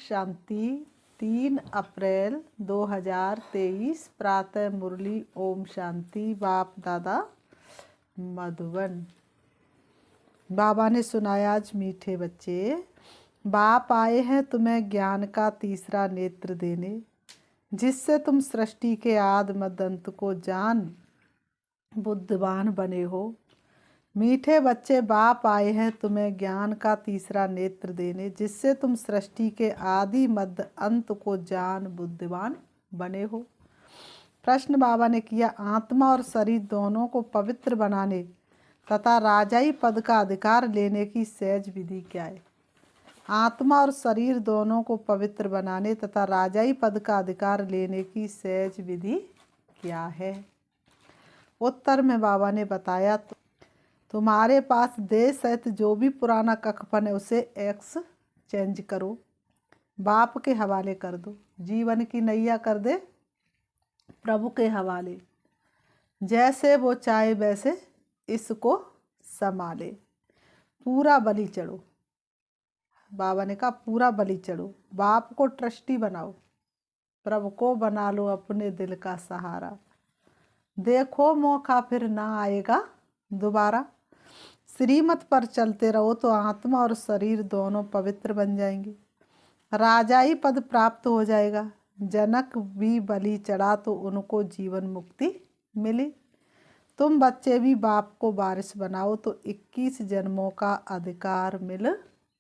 शांति। 3 अप्रैल 2023 प्रातः मुरली। ओम शांति। बाप दादा मधुबन। बाबा ने सुनाया, आज मीठे बच्चे, बाप आए हैं तुम्हें ज्ञान का तीसरा नेत्र देने, जिससे तुम सृष्टि के आदि मध्य अंत को जान बुद्धिमान बने हो। मीठे बच्चे, बाप आए हैं तुम्हें ज्ञान का तीसरा नेत्र देने, जिससे तुम सृष्टि के आदि मध्य अंत को जान बुद्धिमान बने हो। प्रश्न बाबा ने किया, आत्मा और शरीर दोनों को पवित्र बनाने तथा राजाई पद का अधिकार लेने की सहज विधि क्या है? आत्मा और शरीर दोनों को पवित्र बनाने तथा राजाई पद का अधिकार लेने की सहज विधि क्या है? उत्तर में बाबा ने बताया, तुम्हारे पास देश सहित जो भी पुराना कखपन है उसे एक्सचेंज करो, बाप के हवाले कर दो, जीवन की नैया कर दे प्रभु के हवाले। जैसे वो चाहे वैसे इसको संभाले। पूरा बलि चढ़ो। बाबा ने कहा, पूरा बलि चढ़ो। बाप को ट्रस्टी बनाओ, प्रभु को बना लो अपने दिल का सहारा। देखो मौका फिर ना आएगा दोबारा। श्रीमत पर चलते रहो तो आत्मा और शरीर दोनों पवित्र बन जाएंगे, राजाई पद प्राप्त हो जाएगा। जनक भी बलि चढ़ा तो उनको जीवन मुक्ति मिली। तुम बच्चे भी बाप को वारिस बनाओ तो 21 जन्मों का अधिकार मिल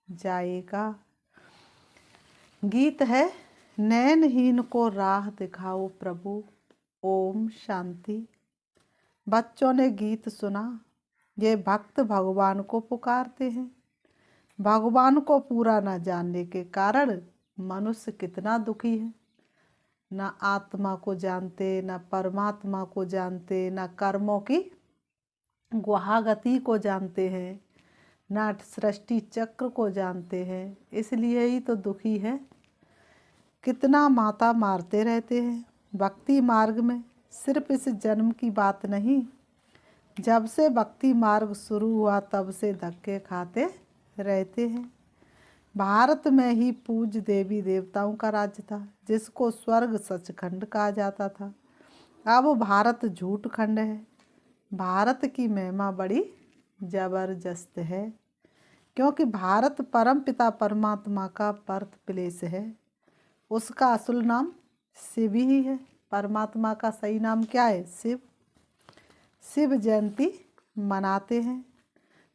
जाएगा। गीत है, नैनहीन को राह दिखाओ प्रभु। ओम शांति। बच्चों ने गीत सुना। ये भक्त भगवान को पुकारते हैं। भगवान को पूरा न जानने के कारण मनुष्य कितना दुखी है। न आत्मा को जानते, न परमात्मा को जानते, न कर्मों की गुहागति को जानते हैं, न सृष्टि चक्र को जानते हैं। इसलिए ही तो दुखी है। कितना माता मारते रहते हैं। भक्ति मार्ग में सिर्फ इस जन्म की बात नहीं, जब से भक्ति मार्ग शुरू हुआ तब से धक्के खाते रहते हैं। भारत में ही पूज्य देवी देवताओं का राज्य था, जिसको स्वर्ग सचखंड कहा जाता था। अब भारत झूठ खंड है। भारत की महिमा बड़ी जबरदस्त है, क्योंकि भारत परमपिता परमात्मा का बर्थ प्लेस है। उसका असुल नाम शिव ही है। परमात्मा का सही नाम क्या है? शिव। शिव जयंती मनाते हैं।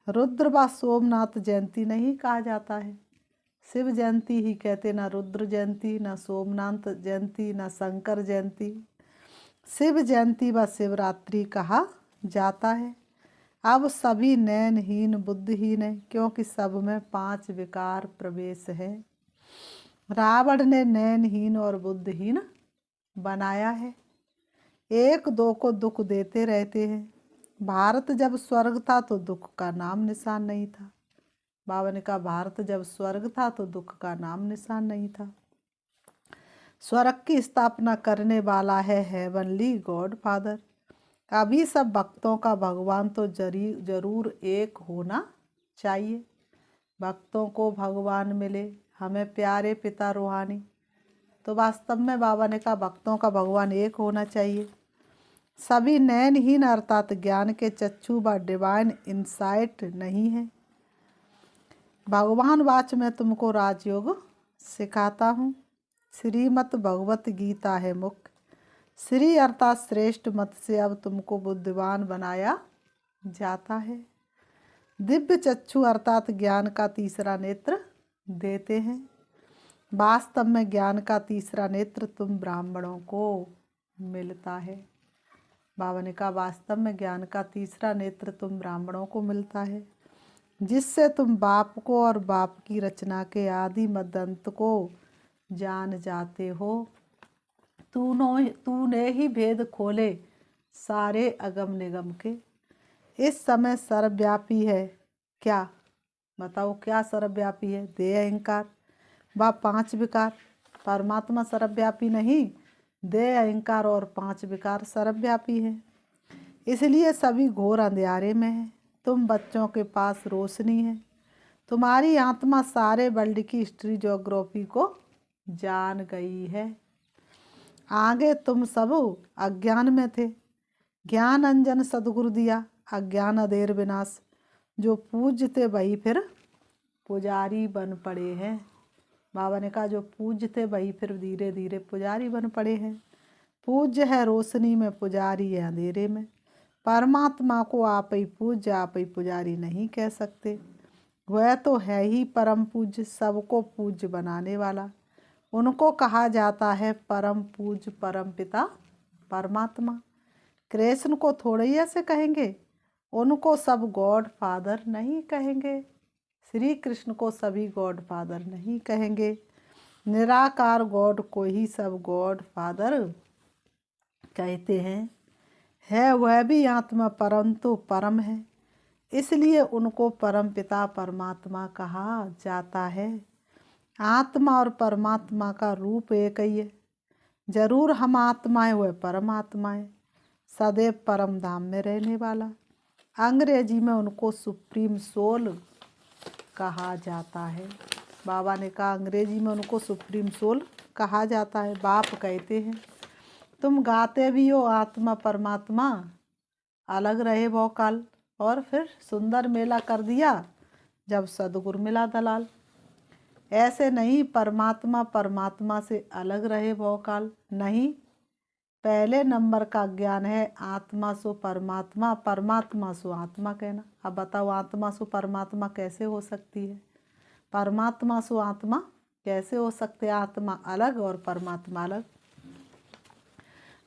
रुद्र व सोमनाथ जयंती नहीं कहा जाता है, शिव जयंती ही कहते। ना रुद्र जयंती, ना सोमनाथ जयंती, ना शंकर जयंती। शिव जयंती व शिवरात्रि कहा जाता है। अब सभी नैनहीन बुद्धिहीन है, क्योंकि सब में 5 विकार प्रवेश है। रावण ने नैनहीन और बुद्धिहीन बनाया है। 1-2 को दुख देते रहते हैं। भारत जब स्वर्ग था तो दुख का नाम निशान नहीं था। बाबा ने कहा, भारत जब स्वर्ग था तो दुख का नाम निशान नहीं था। स्वर्ग की स्थापना करने वाला है हेवनली गॉड फादर। अभी सब भक्तों का भगवान तो जरूर एक होना चाहिए। भक्तों को भगवान मिले, हमें प्यारे पिता रूहानी। तो वास्तव में बाबा ने कहा, भक्तों का भगवान एक होना चाहिए। सभी नैनहीन अर्थात ज्ञान के चक्षु व डिवाइन इंसाइट नहीं है। भगवान वाच में तुमको राजयोग सिखाता हूँ। श्रीमत भगवत गीता है मुख्य। श्री अर्थात श्रेष्ठ मत से अब तुमको बुद्धिमान बनाया जाता है। दिव्य चक्षु अर्थात ज्ञान का तीसरा नेत्र देते हैं। वास्तव में ज्ञान का तीसरा नेत्र तुम ब्राह्मणों को मिलता है। बाबा ने कहा, वास्तव में ज्ञान का तीसरा नेत्र तुम ब्राह्मणों को मिलता है, जिससे तुम बाप को और बाप की रचना के आदि मध्य अंत को जान जाते हो। तूने ही भेद खोले सारे अगम निगम के। इस समय सर्वव्यापी है क्या? बताओ, क्या सर्वव्यापी है? देह अहंकार व 5 विकार। परमात्मा सर्वव्यापी नहीं, देह अहंकार और 5 विकार सर्वव्यापी है। इसलिए सभी घोर अंधेरे में है। तुम बच्चों के पास रोशनी है। तुम्हारी आत्मा सारे वर्ल्ड की हिस्ट्री ज्योग्राफी को जान गई है। आगे तुम सब अज्ञान में थे, ज्ञान अंजन सदगुरु दिया, अज्ञान अधेर विनाश। जो पूज्य थे वही फिर पुजारी बन पड़े हैं। बाबा ने कहा जो पूज्य थे वही फिर धीरे धीरे पुजारी बन पड़े हैं। पूज्य है रोशनी में, पुजारी है अंधेरे में। परमात्मा को आप ही पूज्य, आप ही पुजारी नहीं कह सकते। वह तो है ही परम पूज्य, सबको पूज्य बनाने वाला। उनको कहा जाता है परम पूज्य परम पिता परमात्मा। कृष्ण को थोड़े ही ऐसे कहेंगे, उनको सब गॉड फादर नहीं कहेंगे। श्री कृष्ण को सभी गॉड फादर नहीं कहेंगे। निराकार गॉड को ही सब गॉड फादर कहते हैं। है वह भी आत्मा परंतु परम है, इसलिए उनको परम पिता परमात्मा कहा जाता है। आत्मा और परमात्मा का रूप एक ही है। जरूर हम आत्माएं, वह परमात्माएं, सदैव परम धाम में रहने वाला। अंग्रेजी में उनको सुप्रीम सोल कहा जाता है। बाबा ने कहा अंग्रेजी में उनको सुप्रीम सोल कहा जाता है। बाप कहते हैं तुम गाते भी हो आत्मा परमात्मा अलग रहे बहुकाल, और फिर सुंदर मेला कर दिया जब सदगुरु मिला दलाल। ऐसे नहीं परमात्मा परमात्मा से अलग रहे बहुकाल, नहीं। पहले नंबर का ज्ञान है आत्मा सो परमात्मा, परमात्मा सो आत्मा कहना। अब बताओ आत्मा सो परमात्मा कैसे हो सकती है? परमात्मा सो आत्मा कैसे हो सकते? आत्मा अलग और परमात्मा अलग।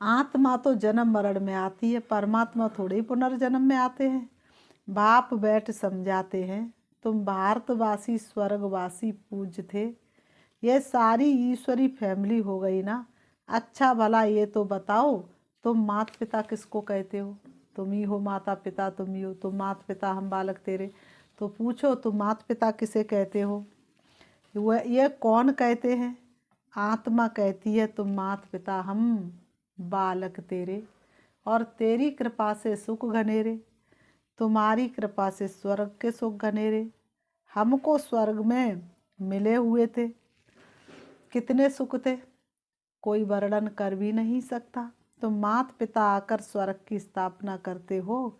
आत्मा तो जन्म मरण में आती है, परमात्मा थोड़े ही पुनर्जन्म में आते हैं। बाप बैठ समझाते हैं तुम भारतवासी स्वर्गवासी पूज्य थे, ये सारी ईश्वरी फैमिली हो गई ना। अच्छा भला ये तो बताओ तुम माता पिता किसको कहते हो? तुम ही हो माता पिता, तुम ही हो। तुम माता पिता हम बालक तेरे, तो पूछो तुम माता पिता किसे कहते हो? वह ये कौन कहते हैं? आत्मा कहती है तुम माता पिता हम बालक तेरे, और तेरी कृपा से सुख घनेरे, तुम्हारी कृपा से स्वर्ग के सुख घनेरे। हमको स्वर्ग में मिले हुए थे, कितने सुख थे कोई वर्णन कर भी नहीं सकता। तुम माता पिता आकर स्वर्ग की स्थापना करते हो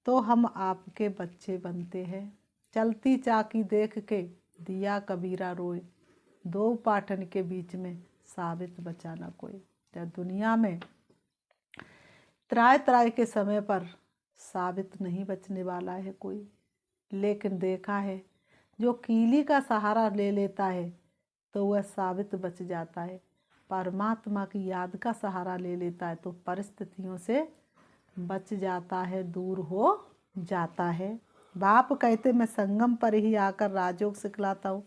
तो हम आपके बच्चे बनते हैं। चलती चाकी देख के दिया कबीरा रोए, दो पाटन के बीच में साबित बचाना कोई। तो दुनिया में त्राय त्राय के समय पर साबित नहीं बचने वाला है कोई, लेकिन देखा है जो कीली का सहारा ले लेता है तो वह साबित बच जाता है। परमात्मा की याद का सहारा ले लेता है तो परिस्थितियों से बच जाता है, दूर हो जाता है। बाप कहते मैं संगम पर ही आकर राजयोग सिखलाता हूँ।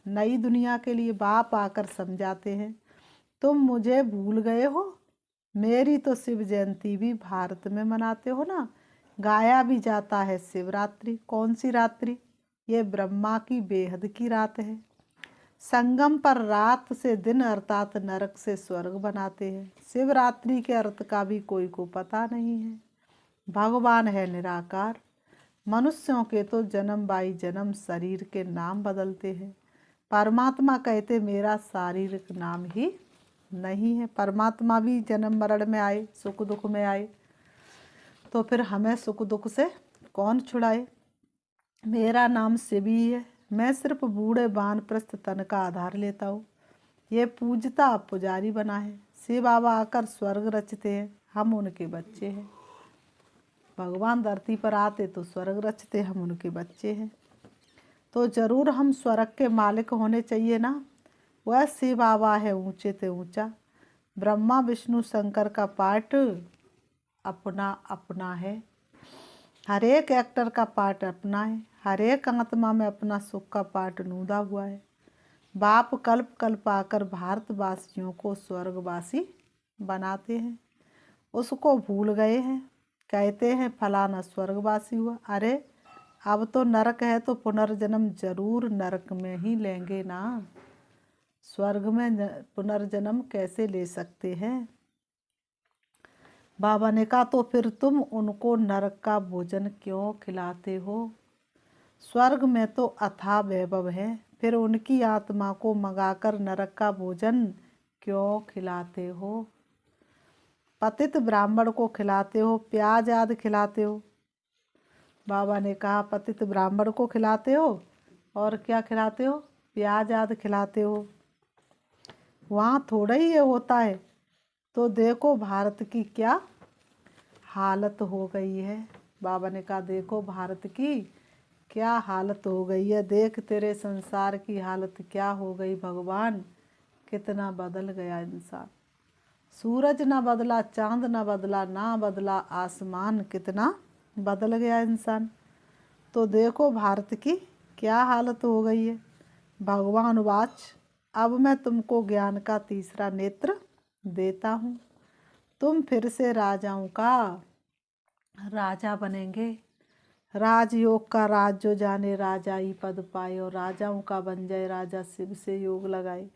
नई दुनिया के लिए बाप आकर समझाते हैं तुम मुझे भूल गए हो। मेरी तो शिव जयंती भी भारत में मनाते हो ना, गाया भी जाता है शिवरात्रि। कौन सी रात्रि? ये ब्रह्मा की बेहद की रात है। संगम पर रात से दिन अर्थात नरक से स्वर्ग बनाते हैं। शिवरात्रि के अर्थ का भी कोई को पता नहीं है। भगवान है निराकार, मनुष्यों के तो जन्म बाई जन्म शरीर के नाम बदलते हैं। परमात्मा कहते मेरा शारीरिक नाम ही नहीं है। परमात्मा भी जन्म मरण में आए, सुख दुख में आए, तो फिर हमें सुख दुख से कौन छुड़ाए? मेरा नाम शिव ही है। मैं सिर्फ बूढ़े वानप्रस्थ तन का आधार लेता हूँ। ये पूजता पुजारी बना है। शिव बाबा आकर स्वर्ग रचते हैं, हम उनके बच्चे हैं। भगवान धरती पर आते तो स्वर्ग रचते, हम उनके बच्चे हैं। तो जरूर हम स्वर्ग के मालिक होने चाहिए ना। वह शिव बाबा है ऊंचे ते ऊंचा। ब्रह्मा विष्णु शंकर का पार्ट अपना अपना है। हर एक एक्टर का पार्ट अपना है। हर एक आत्मा में अपना सुख का पार्ट नूदा हुआ है। बाप कल्प कल्प आकर भारतवासियों को स्वर्गवासी बनाते हैं, उसको भूल गए हैं। कहते हैं फलाना स्वर्गवासी हुआ। अरे अब तो नरक है तो पुनर्जन्म जरूर नरक में ही लेंगे ना। स्वर्ग में पुनर्जन्म कैसे ले सकते हैं? बाबा ने कहा तो फिर तुम उनको नरक का भोजन क्यों खिलाते हो? स्वर्ग में तो अथाह वैभव है, फिर उनकी आत्मा को मंगाकर नरक का भोजन क्यों खिलाते हो? पतित ब्राह्मण को खिलाते हो, प्याज आदि खिलाते हो। बाबा ने कहा पतित ब्राह्मण को खिलाते हो और क्या खिलाते हो? प्याज आदि खिलाते हो। वहाँ थोड़ा ही ये होता है। तो देखो भारत की क्या हालत हो गई है। बाबा ने कहा देखो भारत की क्या हालत हो गई है, देख तेरे संसार की हालत क्या हो गई भगवान, कितना बदल गया इंसान। सूरज ना बदला, चांद ना बदला, ना बदला आसमान, कितना बदल गया इंसान। तो देखो भारत की क्या हालत हो गई है। भगवान वाच, अब मैं तुमको ज्ञान का तीसरा नेत्र देता हूँ। तुम फिर से राजाओं का राजा बनेंगे। राजयोग का राज जो जाने राजाई पद पाए, और राजाओं का बन जाए राजा शिव से योग लगाए।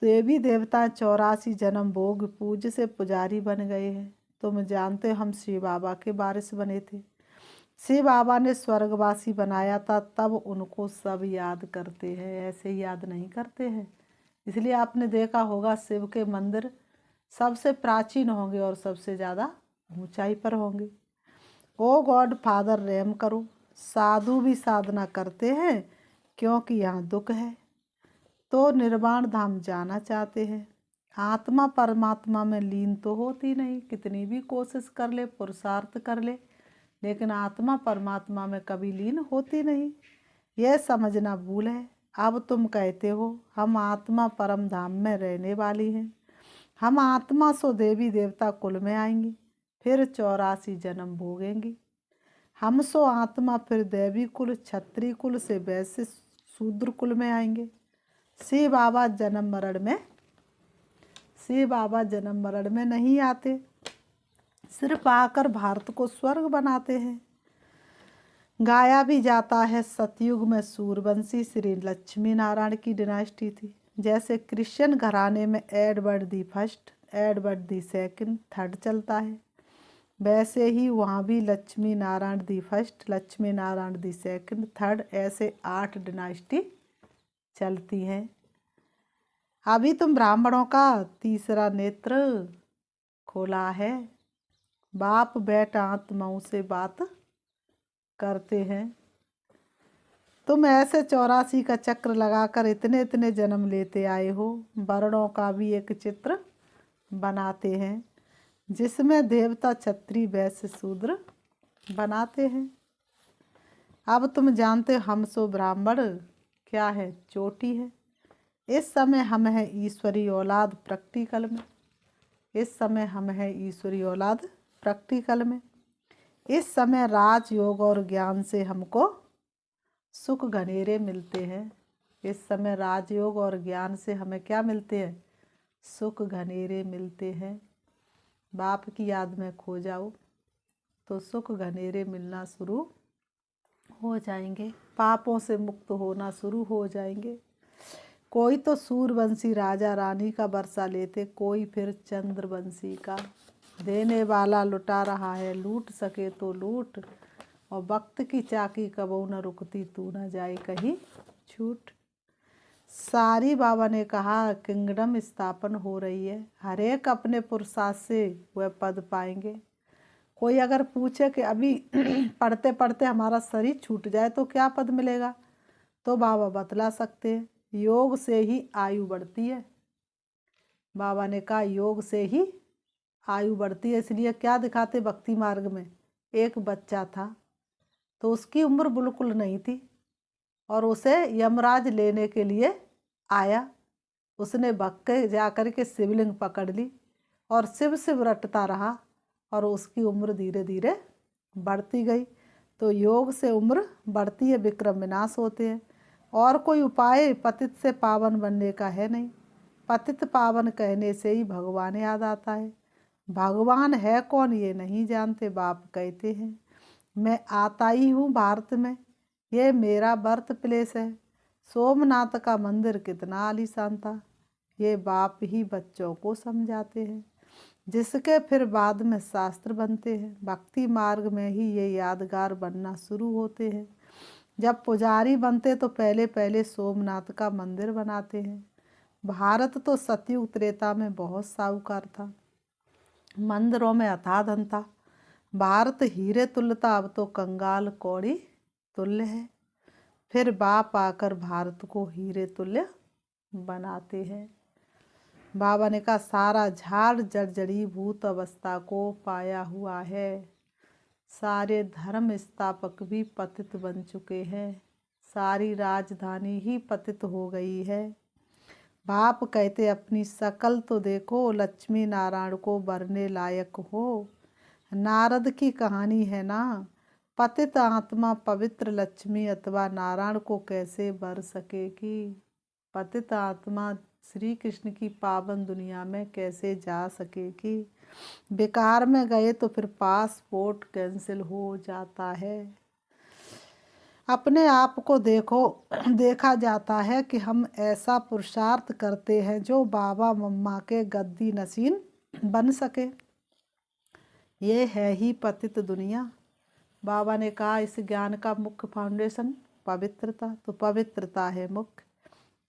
देवी देवता 84 जन्म भोग पूज से पुजारी बन गए हैं। तुम जानते हो हम शिव बाबा के वारिस बने थे। शिव बाबा ने स्वर्गवासी बनाया था, तब उनको सब याद करते हैं, ऐसे ही याद नहीं करते हैं। इसलिए आपने देखा होगा शिव के मंदिर सबसे प्राचीन होंगे और सबसे ज़्यादा ऊंचाई पर होंगे। ओ गॉड फादर रहम करो। साधु भी साधना करते हैं क्योंकि यहाँ दुख है, तो निर्वाण धाम जाना चाहते हैं। आत्मा परमात्मा में लीन तो होती नहीं, कितनी भी कोशिश कर ले, पुरुषार्थ कर ले, लेकिन आत्मा परमात्मा में कभी लीन होती नहीं। यह समझना भूल है। अब तुम कहते हो हम आत्मा परम धाम में रहने वाली हैं, हम आत्मा सो देवी देवता कुल में आएंगी, फिर 84 जन्म भोगेंगी। हम सो आत्मा फिर देवी कुल, क्षत्रिय कुल से वैसे शूद्र कुल में आएंगे। शिव बाबा जन्म मरण में नहीं आते, सिर्फ आकर भारत को स्वर्ग बनाते हैं। गाया भी जाता है सतयुग में सूरवंशी श्री लक्ष्मी नारायण की डिनास्टी थी। जैसे क्रिश्चियन घराने में Edward the first, Edward the second, third चलता है, वैसे ही वहाँ भी Lakshmi Narayan the first, Lakshmi Narayan the second, third, ऐसे 8 डिनास्टी चलती हैं। अभी तुम ब्राह्मणों का तीसरा नेत्र खोला है। बाप बेटा आत्माओं से बात करते हैं। तुम ऐसे 84 का चक्र लगाकर इतने इतने जन्म लेते आए हो। वर्णों का भी एक चित्र बनाते हैं, जिसमें देवता क्षत्रिय वैश्य शूद्र बनाते हैं। अब तुम जानते हो हम सो ब्राह्मण क्या है, चोटी है। इस समय हम हैं ईश्वरी औलाद प्रैक्टिकल में, इस समय हम हैं ईश्वरी औलाद प्रैक्टिकल में। इस समय राजयोग और ज्ञान से हमको सुख घनेरे मिलते हैं। इस समय राजयोग और ज्ञान से हमें क्या मिलते हैं? सुख घनेरे मिलते हैं। बाप की याद में खो जाओ तो सुख घनेरे मिलना शुरू हो जाएंगे, पापों से मुक्त होना शुरू हो जाएंगे। कोई तो सूरवंशी राजा रानी का वर्षा लेते, कोई फिर चंद्रवंशी का। देने वाला लुटा रहा है, लूट सके तो लूट, और वक्त की चाकी कबो न रुकती, तू न जाए कहीं छूट। सारी बाबा ने कहा किंगडम स्थापन हो रही है, हर एक अपने पुरुषार्थ से वह पद पाएंगे। कोई अगर पूछे कि अभी पढ़ते पढ़ते हमारा शरीर छूट जाए तो क्या पद मिलेगा, तो बाबा बतला सकते हैं, योग से ही आयु बढ़ती है। बाबा ने कहा योग से ही आयु बढ़ती है। इसलिए क्या दिखाते भक्ति मार्ग में, एक बच्चा था तो उसकी उम्र बिल्कुल नहीं थी, और उसे यमराज लेने के लिए आया। उसने भग के जा कर के शिवलिंग पकड़ ली और शिव शिव रटता रहा, और उसकी उम्र धीरे धीरे बढ़ती गई। तो योग से उम्र बढ़ती है, विक्रम विनाश होते हैं। और कोई उपाय पतित से पावन बनने का है नहीं। पतित पावन कहने से ही भगवान याद आता है। भगवान है कौन ये नहीं जानते। बाप कहते हैं मैं आता ही हूँ भारत में, ये मेरा बर्थ प्लेस है। सोमनाथ का मंदिर कितना आलीशान था, ये बाप ही बच्चों को समझाते हैं, जिसके फिर बाद में शास्त्र बनते हैं। भक्ति मार्ग में ही ये यादगार बनना शुरू होते हैं। जब पुजारी बनते तो पहले पहले सोमनाथ का मंदिर बनाते हैं। भारत तो सतयुग त्रेता में बहुत साहूकार था, मंदिरों में अथाह धन था। भारत हीरे तुल्य था, अब तो कंगाल कौड़ी तुल्य है। फिर बाप आकर भारत को हीरे तुल्य बनाते हैं। बाबा ने कहा सारा झाड़ जर्जरीभूत अवस्था को पाया हुआ है। सारे धर्म स्थापक भी पतित बन चुके हैं, सारी राजधानी ही पतित हो गई है। बाप कहते अपनी शकल तो देखो, लक्ष्मी नारायण को वरने लायक हो। नारद की कहानी है ना, पतित आत्मा पवित्र लक्ष्मी अथवा नारायण को कैसे वर सकेगी। पतित आत्मा श्री कृष्ण की पावन दुनिया में कैसे जा सकेगी। बेकार में गए तो फिर पासपोर्ट कैंसिल हो जाता है। अपने आप को देखा जाता है कि हम ऐसा पुरुषार्थ करते हैं जो बाबा मम्मा के गद्दी नशीन बन सके। ये है ही पतित दुनिया। बाबा ने कहा इस ज्ञान का मुख्य फाउंडेशन पवित्रता, तो पवित्रता है मुख्य।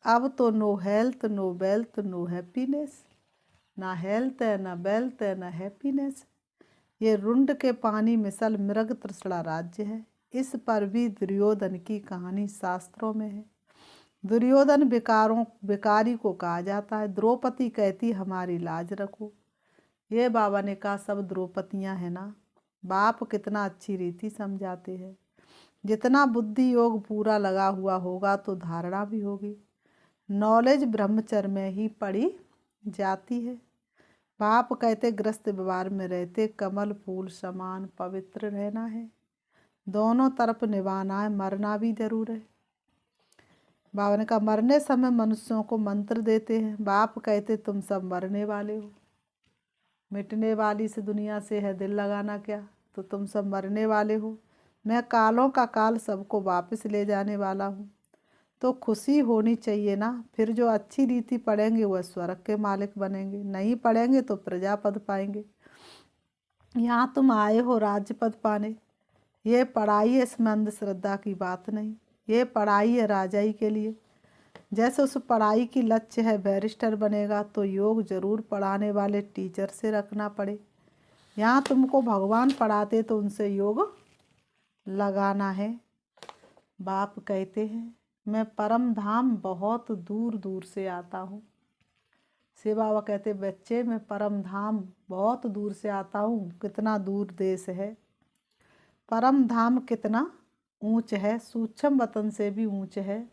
अब तो no health no wealth no happiness, ना हेल्थ है ना वेल्थ है ना हैप्पीनेस। ये रुंड के पानी मिसल मृग तृष्णा राज्य है। इस पर भी दुर्योधन की कहानी शास्त्रों में है। दुर्योधन बेकारी को कहा जाता है। द्रौपदी कहती हमारी लाज रखो। ये बाबा ने कहा सब द्रौपदियाँ हैं ना। बाप कितना अच्छी रीति समझाते हैं। जितना बुद्धि योग पूरा लगा हुआ होगा तो धारणा भी होगी। नॉलेज ब्रह्मचर्य में ही पड़ी जाती है। बाप कहते ग्रस्त व्यवहार में रहते कमल फूल समान पवित्र रहना है। दोनों तरफ निभाना है, मरना भी जरूर है। बाबा ने कहा मरने समय मनुष्यों को मंत्र देते हैं। बाप कहते तुम सब मरने वाले हो, मिटने वाली से दुनिया से है दिल लगाना क्या, तो तुम सब मरने वाले हो। मैं कालों का काल सबको वापस ले जाने वाला हूँ। तो खुशी होनी चाहिए ना। फिर जो अच्छी रीति पढ़ेंगे वह स्वर्ग के मालिक बनेंगे, नहीं पढ़ेंगे तो प्रजापद पाएंगे। यहाँ तुम आए हो राज्य पद पाने। ये पढ़ाई है, इसमें अंधश्रद्धा की बात नहीं। ये पढ़ाई है राजाई के लिए। जैसे उस पढ़ाई की लक्ष्य है बैरिस्टर बनेगा तो योग जरूर पढ़ाने वाले टीचर से रखना पड़े। यहाँ तुमको भगवान पढ़ाते तो उनसे योग लगाना है। बाप कहते हैं मैं परम धाम बहुत दूर दूर से आता हूँ। शिव बाबा कहते बच्चे मैं परम धाम बहुत दूर से आता हूँ। कितना दूर देश है। परम धाम कितना ऊंच है, सूक्ष्म वतन से भी ऊंच है।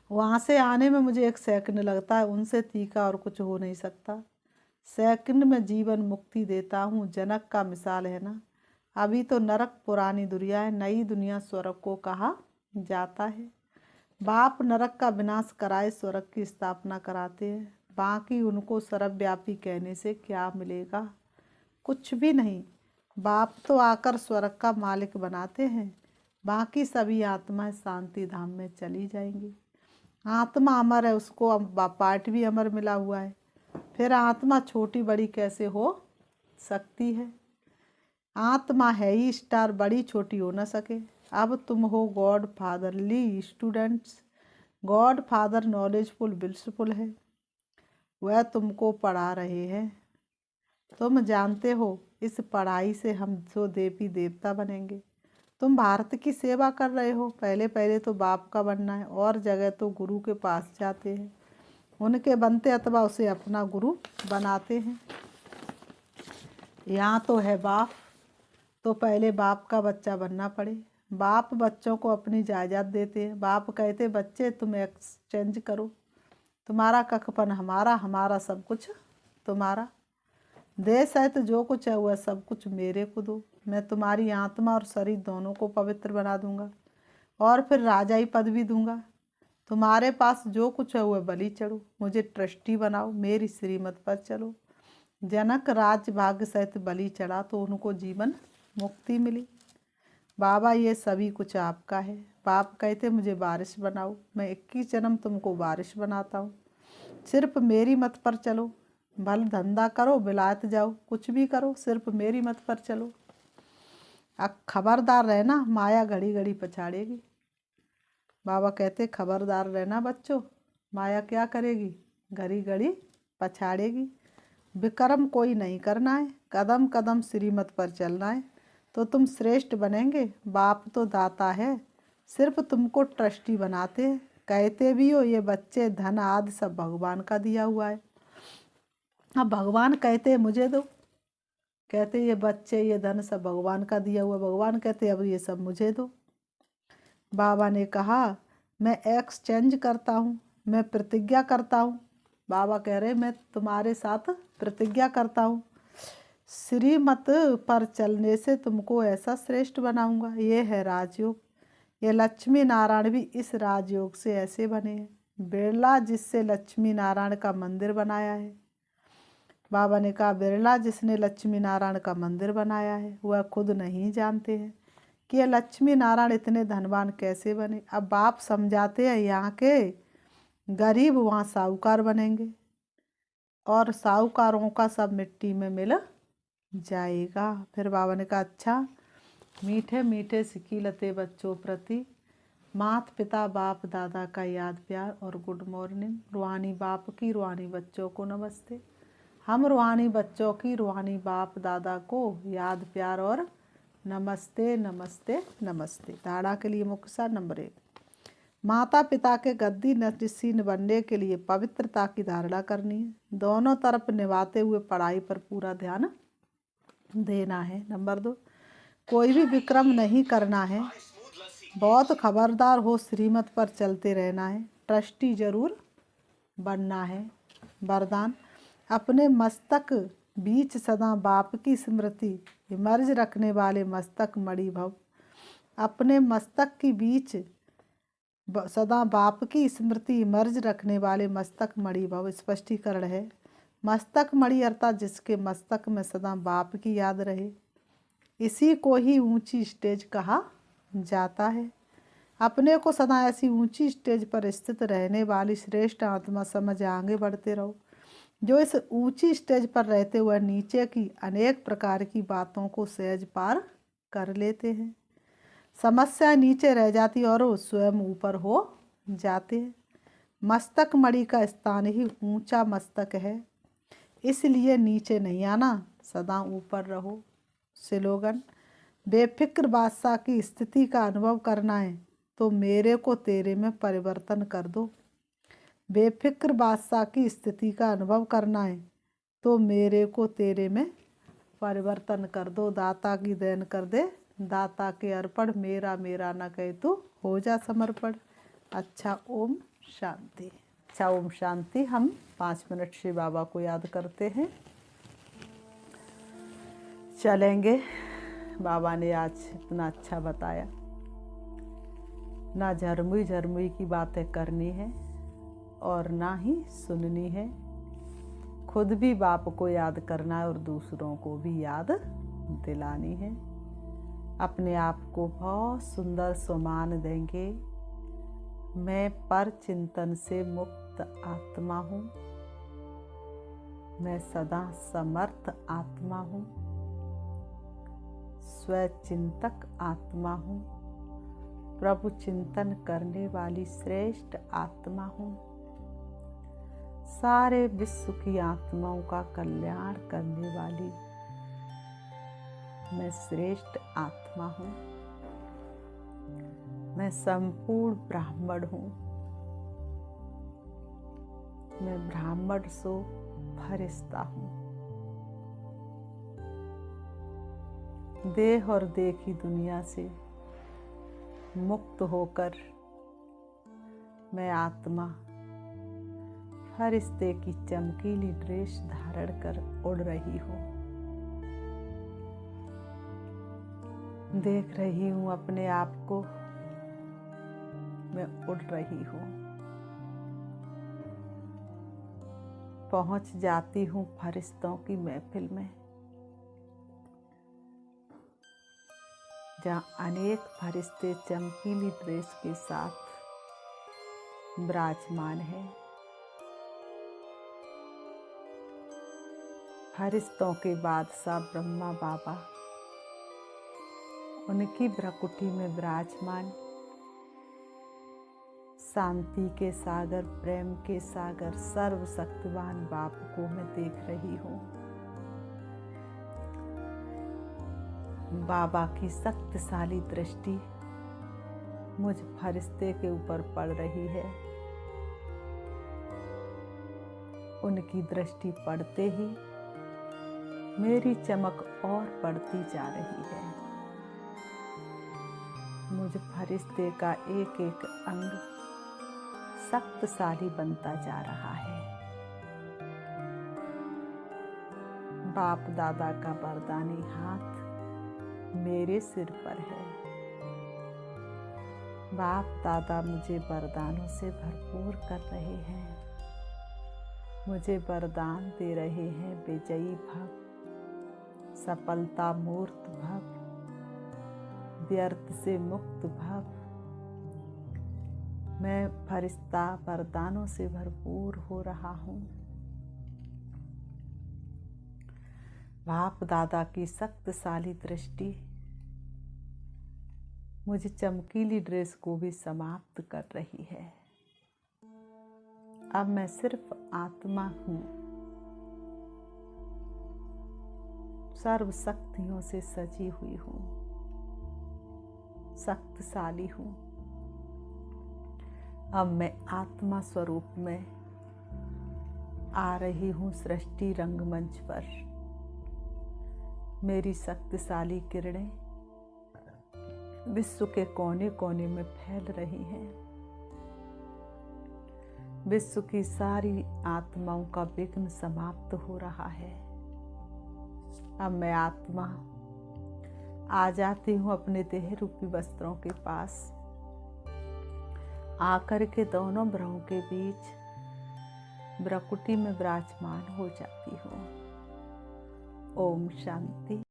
वहाँ से आने में मुझे 1 सेकंड लगता है, उनसे तीखा और कुछ हो नहीं सकता। सेकंड में जीवन मुक्ति देता हूँ। जनक का मिसाल है ना। अभी तो नरक पुरानी दुनिया है, नई दुनिया स्वर्ग को कहा जाता है। बाप नरक का विनाश कराए स्वर्ग की स्थापना कराते हैं। बाकी उनको सर्वव्यापी कहने से क्या मिलेगा, कुछ भी नहीं। बाप तो आकर स्वर्ग का मालिक बनाते हैं। बाकी सभी आत्माएं शांति धाम में चली जाएंगी। आत्मा अमर है, उसको पार्ट भी अमर मिला हुआ है। फिर आत्मा छोटी बड़ी कैसे हो सकती है। आत्मा है ही स्टार, बड़ी छोटी हो न सके। अब तुम हो God fatherly students. God father knowledgeful blissful है, वह तुमको पढ़ा रहे हैं। तुम जानते हो इस पढ़ाई से हम जो देवी देवता बनेंगे। तुम भारत की सेवा कर रहे हो। पहले पहले तो बाप का बनना है, और जगह तो गुरु के पास जाते हैं, उनके बनते अथवा उसे अपना गुरु बनाते हैं। यहाँ तो है बाप, तो पहले बाप का बच्चा बनना पड़े। बाप बच्चों को अपनी इजाज़त देते हैं। बाप कहते बच्चे तुम एक्सचेंज करो, तुम्हारा कखपन हमारा, हमारा सब कुछ तुम्हारा। देश है तो जो कुछ है वह सब कुछ मेरे को दो। मैं तुम्हारी आत्मा और शरीर दोनों को पवित्र बना दूंगा, और फिर राजाई पद भी दूंगा। तुम्हारे पास जो कुछ है वह बलि चढ़ो, मुझे ट्रस्टी बनाओ, मेरी श्रीमत पर चलो। जनक राज्य भाग्य सहित बलि चढ़ा तो उनको जीवन मुक्ति मिली। बाबा ये सभी कुछ आपका है। बाप कहते मुझे बारिश बनाओ, मैं 21 जन्म तुमको बारिश बनाता हूँ। सिर्फ मेरी मत पर चलो, भल धंधा करो, विलायत जाओ, कुछ भी करो, सिर्फ मेरी मत पर चलो। अब खबरदार रहना, माया घड़ी घड़ी पछाड़ेगी। बाबा कहते खबरदार रहना बच्चों, माया क्या करेगी, घड़ी घड़ी पछाड़ेगी। विक्रम कोई नहीं करना है, कदम कदम श्रीमत पर चलना है तो तुम श्रेष्ठ बनेंगे। बाप तो दाता है, सिर्फ तुमको ट्रस्टी बनाते हैं। कहते भी हो ये बच्चे धन आदि सब भगवान का दिया हुआ है। अब भगवान कहते मुझे दो, कहते ये बच्चे ये धन सब भगवान का दिया हुआ, भगवान कहते अब ये सब मुझे दो। बाबा ने कहा मैं एक्सचेंज करता हूँ, मैं प्रतिज्ञा करता हूँ। बाबा कह रहे मैं तुम्हारे साथ प्रतिज्ञा करता हूँ, श्रीमत पर चलने से तुमको ऐसा श्रेष्ठ बनाऊंगा। ये है राजयोग। ये लक्ष्मी नारायण भी इस राजयोग से ऐसे बने हैं। बिरला जिससे लक्ष्मी नारायण का मंदिर बनाया है, बाबा ने कहा बिरला जिसने लक्ष्मी नारायण का मंदिर बनाया है वह खुद नहीं जानते हैं कि ये लक्ष्मी नारायण इतने धनवान कैसे बने। अब बाप समझाते हैं यहाँ के गरीब वहाँ साहूकार बनेंगे और साहूकारों का सब मिट्टी में मिल जाएगा। फिर बाबा ने कहा अच्छा, मीठे मीठे सिकीलते बच्चों प्रति मात पिता बाप दादा का याद प्यार और गुड मॉर्निंग। रूहानी बाप की रूहानी बच्चों को नमस्ते। हम रूहानी बच्चों की रूहानी बाप दादा को याद प्यार और नमस्ते नमस्ते नमस्ते। धारणा के लिए मुख्य सार नंबर 1, माता पिता के गद्दी नसीन बनने के लिए पवित्रता की धारणा करनी है। दोनों तरफ निभाते हुए पढ़ाई पर पूरा ध्यान देना है। नंबर 2, कोई भी विक्रम नहीं करना है, बहुत खबरदार हो, श्रीमत पर चलते रहना है, ट्रस्टी जरूर बनना है। वरदान, अपने मस्तक बीच सदा बाप की स्मृति मर्ज रखने वाले मस्तक मणि भव। अपने मस्तक के बीच सदा बाप की स्मृति मर्ज रखने वाले मस्तक मणि भव। स्पष्टीकरण है, मस्तक मणि अर्थात जिसके मस्तक में सदा बाप की याद रहे, इसी को ही ऊंची स्टेज कहा जाता है। अपने को सदा ऐसी ऊंची स्टेज पर स्थित रहने वाली श्रेष्ठ आत्मा समझ आगे बढ़ते रहो। जो इस ऊंची स्टेज पर रहते हुए नीचे की अनेक प्रकार की बातों को सहज पार कर लेते हैं। समस्या नीचे रह जाती और वो स्वयं ऊपर हो जाते हैं। मस्तक मणि का स्थान ही ऊंचा मस्तक है, इसलिए नीचे नहीं आना, सदा ऊपर रहो। स्लोगन, बेफिक्र बादशाह की स्थिति का अनुभव करना है तो मेरे को तेरे में परिवर्तन कर दो। बेफिक्र बादशाह की स्थिति का अनुभव करना है तो मेरे को तेरे में परिवर्तन कर दो। दाता की देन कर दे दाता के अर्पण, मेरा मेरा न कहे तो हो जा समर्पण। अच्छा, ओम शांति। अच्छा, ओम शांति। हम 5 मिनट से बाबा को याद करते हैं, चलेंगे। बाबा ने आज इतना अच्छा बताया, ना झरमुई झरमुई की बातें करनी है और ना ही सुननी है। खुद भी बाप को याद करना है और दूसरों को भी याद दिलानी है। अपने आप को बहुत सुंदर सम्मान देंगे। मैं पर चिंतन से मुक्त आत्मा हूँ, मैं सदा समर्थ आत्मा हूँ, स्वचिंतक आत्मा हूँ, प्रभु चिंतन करने वाली श्रेष्ठ आत्मा हूँ, सारे विश्व की आत्माओं का कल्याण करने वाली मैं श्रेष्ठ आत्मा हूँ, मैं संपूर्ण ब्राह्मण हूँ, मैं ब्राह्मण सो फरिश्ता हूँ। देह और देह की दुनिया से मुक्त होकर मैं आत्मा फरिश्ते की चमकीली ड्रेस धारण कर उड़ रही हूँ। देख रही हूँ अपने आप को, मैं उड़ रही हूँ। पहुँच जाती हूँ फरिश्तों की महफिल में, जहाँ अनेक फरिश्ते चमकीली ड्रेस के साथ विराजमान हैं। फरिश्तों के बादशाह ब्रह्मा बाबा उनकी भ्रकुटी में विराजमान शांति के सागर, प्रेम के सागर, सर्वशक्तिवान बाप को मैं देख रही हूँ। बाबा की शक्तिशाली दृष्टि मुझ फरिश्ते के ऊपर पड़ रही है। उनकी दृष्टि पड़ते ही मेरी चमक और बढ़ती जा रही है। मुझ फरिश्ते का एक एक अंग शक्तिशाली बनता जा रहा है। बाप दादा का वरदानी हाथ मेरे सिर पर है। बाप दादा मुझे वरदानों से भरपूर कर रहे हैं। मुझे वरदान दे रहे हैं विजयी भव, सफलता मूर्त भव, व्यर्थ से मुक्त भव। मैं फरिश्ता वरदानों से भरपूर हो रहा हूँ। बाप दादा की शक्तिशाली दृष्टि मुझे चमकीली ड्रेस को भी समाप्त कर रही है। अब मैं सिर्फ आत्मा हूँ, सर्व शक्तियों से सजी हुई हूँ, शक्तिशाली हूँ। अब मैं आत्मा स्वरूप में आ रही हूँ सृष्टि रंगमंच पर। मेरी शक्तिशाली किरणें विश्व के कोने कोने में फैल रही हैं। विश्व की सारी आत्माओं का विघ्न समाप्त हो रहा है। अब मैं आत्मा आ जाती हूँ अपने देह रूपी वस्त्रों के पास, आकर के दोनों भ्रमों के बीच भ्रकुटी में विराजमान हो जाती हूँ। ओम शांति।